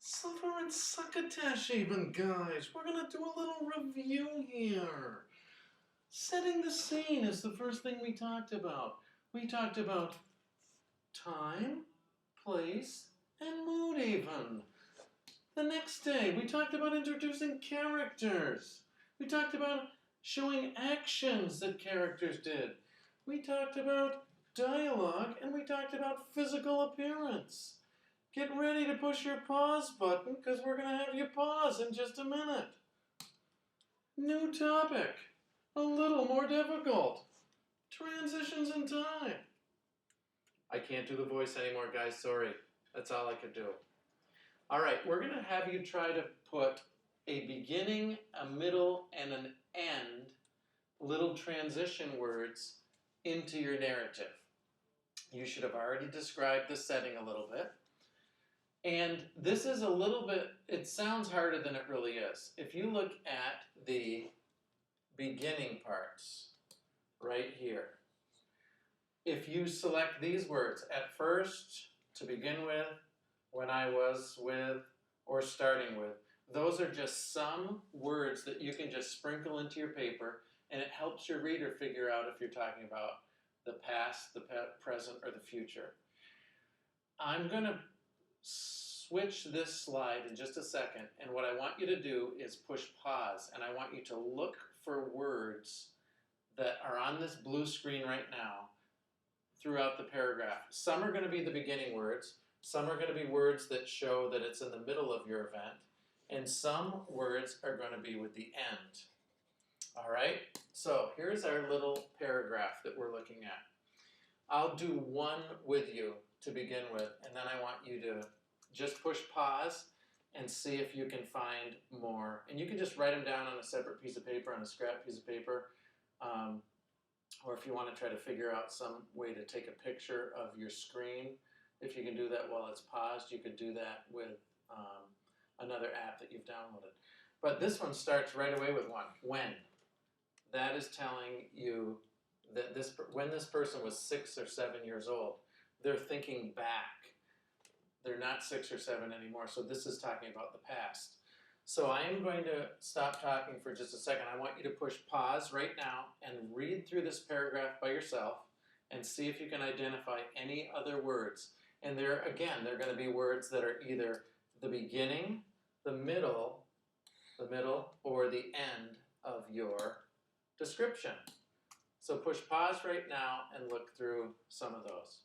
Suffer and succotash even, guys. We're going to do a little review here. Setting the scene is the first thing we talked about. We talked about time, place, and mood even. The next day, we talked about introducing characters. We talked about showing actions that characters did. We talked about dialogue, and we talked about physical appearance. Get ready to push your pause button because we're going to have you pause in just a minute. New topic. A little more difficult. Transitions in time. I can't do the voice anymore, guys. Sorry. That's all I could do. All right, we're going to have you try to put a beginning, a middle, and an end little transition words into your narrative. You should have already described the setting a little bit. And this is a little bit, it sounds harder than it really is. If you look at the beginning parts right here, if you select these words, at first, to begin with, when I was with, or starting with, those are just some words that you can just sprinkle into your paper, and it helps your reader figure out if you're talking about the past, the present, or the future. I'm going to switch this slide in just a second, and what I want you to do is push pause, and I want you to look for words that are on this blue screen right now throughout the paragraph. Some are going to be the beginning words, some are going to be words that show that it's in the middle of your event, and some words are going to be with the end. All right, so here's our little paragraph that we're looking at. I'll do one with you to begin with, and then I want you to just push pause and see if you can find more. And you can just write them down on a separate piece of paper, on a scrap piece of paper, or if you want to try to figure out some way to take a picture of your screen, if you can do that while it's paused, you could do that with another app that you've downloaded. But this one starts right away with one, when. That is telling you that when this person was 6 or 7 years old, they're thinking back. They're not 6 or 7 anymore, so this is talking about the past. So I am going to stop talking for just a second. I want you to push pause right now and read through this paragraph by yourself and see if you can identify any other words. And there, again, they're going to be words that are either the beginning, the middle, or the end of your description. So push pause right now and look through some of those.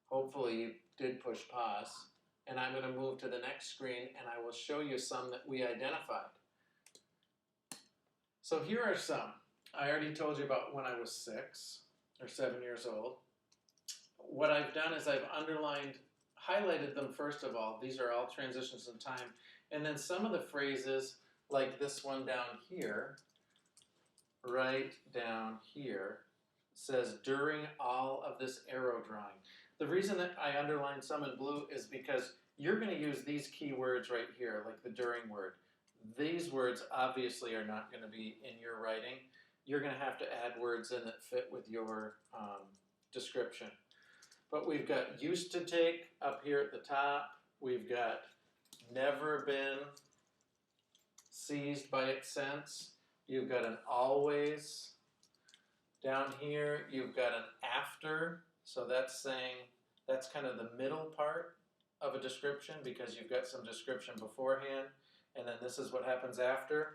Hopefully you did push pause. And I'm going to move to the next screen and I will show you some that we identified. So here are some. I already told you about when I was 6 or 7 years old. What I've done is I've underlined, highlighted them first of all. These are all transitions in time. And then some of the phrases, like this one down here, right down here, says during all of this arrow drawing. The reason that I underlined some in blue is because you're going to use these key words right here, like the during word. These words obviously are not going to be in your writing. You're going to have to add words in that fit with your description. But we've got used to take up here at the top. We've got never been seized by its sense. You've got an always. Down here, you've got an after. So that's saying, that's kind of the middle part of a description because you've got some description beforehand. And then this is what happens after.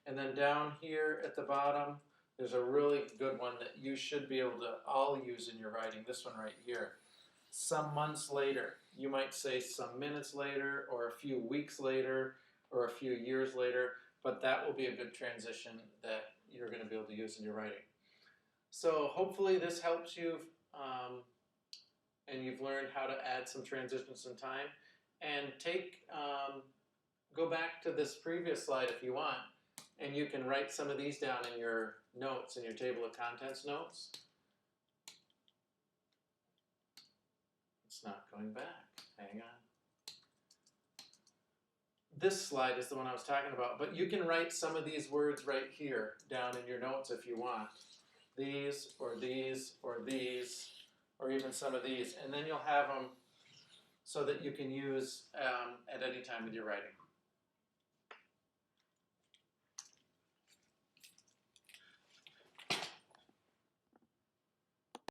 And then down here at the bottom, there's a really good one that you should be able to all use in your writing. This one right here. Some months later. You might say some minutes later, or a few weeks later, or a few years later. But that will be a good transition that you're going to be able to use in your writing. So hopefully this helps you and you've learned how to add some transitions in time. And go back to this previous slide if you want, and you can write some of these down in your notes, in your table of contents notes. It's not going back. Hang on. This slide is the one I was talking about, but you can write some of these words right here down in your notes if you want. These, or these, or these, or even some of these, and then you'll have them so that you can use at any time with your writing.